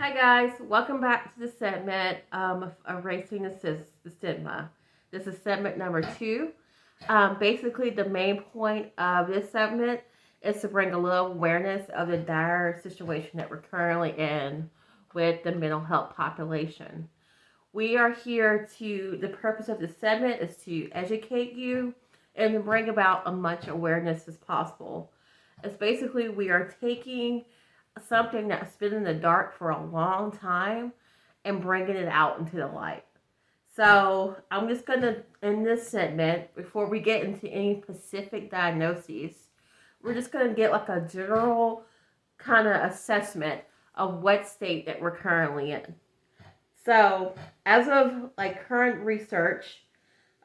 Hi guys, welcome back to the segment of Erasing the Stigma. This is segment number 2. Basically, the main point of this segment is to bring a little awareness of the dire situation that we're currently in with the mental health population. We are here the purpose of this segment is to educate you and to bring about as much awareness as possible. It's basically we are taking something that's been in the dark for a long time and bringing it out into the light. So I'm just gonna in this segment before we get into any specific diagnoses, we're just gonna get like a general kind of assessment of what state that we're currently in. So as of like current research,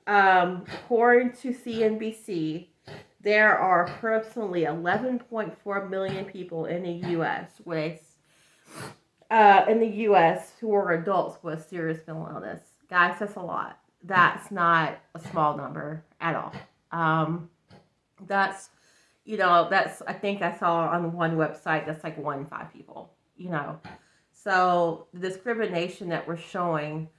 according to CNBC, there are approximately 11.4 million people in the U.S. who are adults with serious mental illness. Guys, that's a lot. That's not a small number at all. That's that's I think I saw on one website that's like 1 in 5 people. So the discrimination that we're showing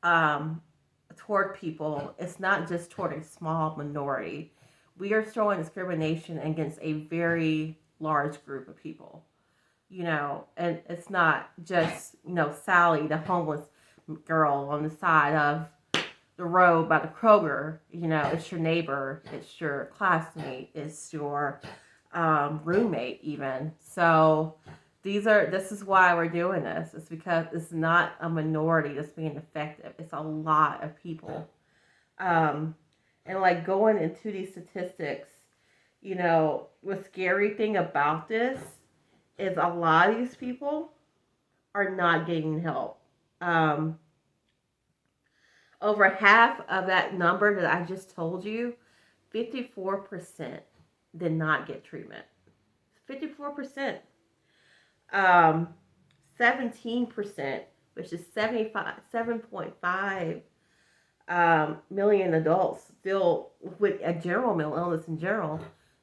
toward people, it's not just toward a small minority. We are showing discrimination against a very large group of people, and it's not just, Sally, the homeless girl on the side of the road by the Kroger. It's your neighbor, it's your classmate, it's your roommate, even. So this is why we're doing this. It's because it's not a minority that's being affected. It's a lot of people. And like going into these statistics, the scary thing about this is a lot of these people are not getting help. Over half of that number that I just told you, 54% did not get treatment. 54%. 17%, which is 7.5 million adults still with a general mental illness in general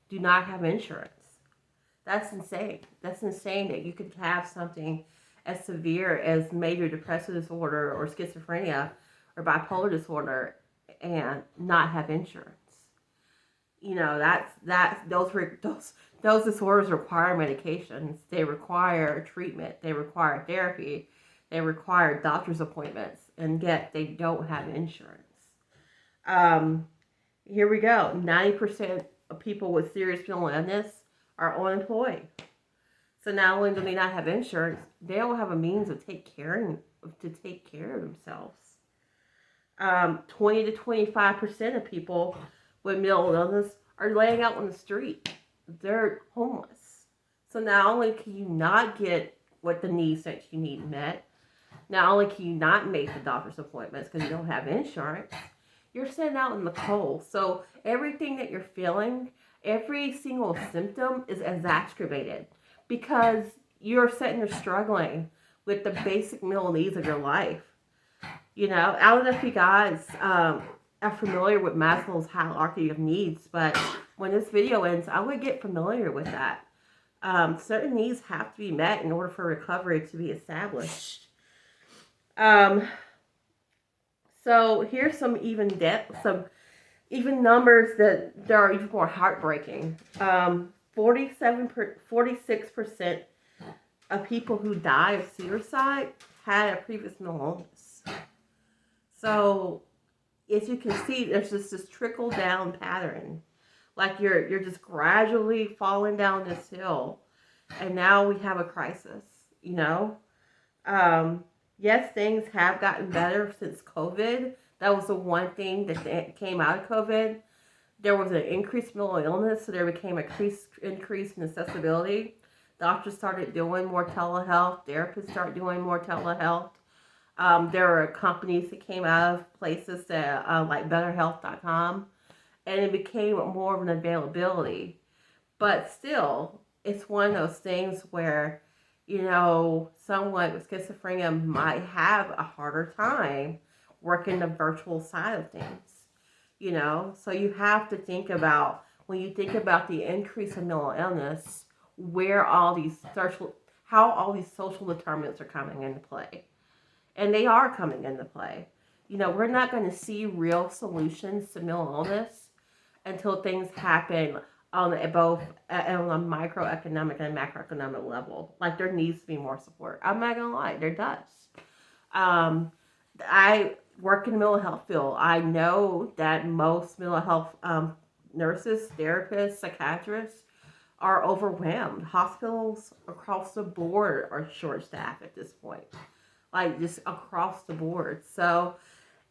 do not have insurance. That's insane. That's insane that you could have something as severe as major depressive disorder or schizophrenia or bipolar disorder and not have insurance. Those disorders require medications. They require treatment. They require therapy. They require doctor's appointments, and yet they don't have insurance. Here we go. 90% of people with serious mental illness are unemployed. So not only do they not have insurance, they don't have a means of take care of themselves. 20 to 25% of people with mental illness are laying out on the street. They're homeless. So not only can you not get what the needs that you need met, not only can you not make the doctor's appointments because you don't have insurance, you're sitting out in the cold. So everything that you're feeling, every single symptom is exacerbated because you're sitting there struggling with the basic mental needs of your life. I don't know if you guys are familiar with Maslow's hierarchy of needs, but when this video ends, I would get familiar with that. Certain needs have to be met in order for recovery to be established. So here's some even numbers that are even more heartbreaking. 46% of people who die of suicide had a previous mental illness. So as you can see, there's just this trickle down pattern. Like you're just gradually falling down this hill, and now we have a crisis. Yes, things have gotten better since COVID. That was the one thing that came out of COVID. There was an increased mental illness, so there became an increase in accessibility. Doctors started doing more telehealth. Therapists started doing more telehealth. There were companies that came out of places that like BetterHealth.com, and it became more of an availability. But still, it's one of those things where, someone with schizophrenia might have a harder time working the virtual side of things. So you have to think about, when you think about the increase in mental illness, where all these how all these social determinants are coming into play. And they are coming into play. We're not going to see real solutions to mental illness until things happen on both on a microeconomic and macroeconomic level. Like, there needs to be more support. I'm not going to lie, there does. I work in the mental health field. I know that most mental health nurses, therapists, psychiatrists are overwhelmed. Hospitals across the board are short staffed at this point, like just across the board. So,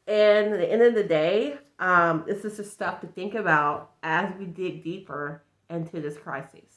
and at the end of the day, this is just stuff to think about as we dig deeper into this crisis.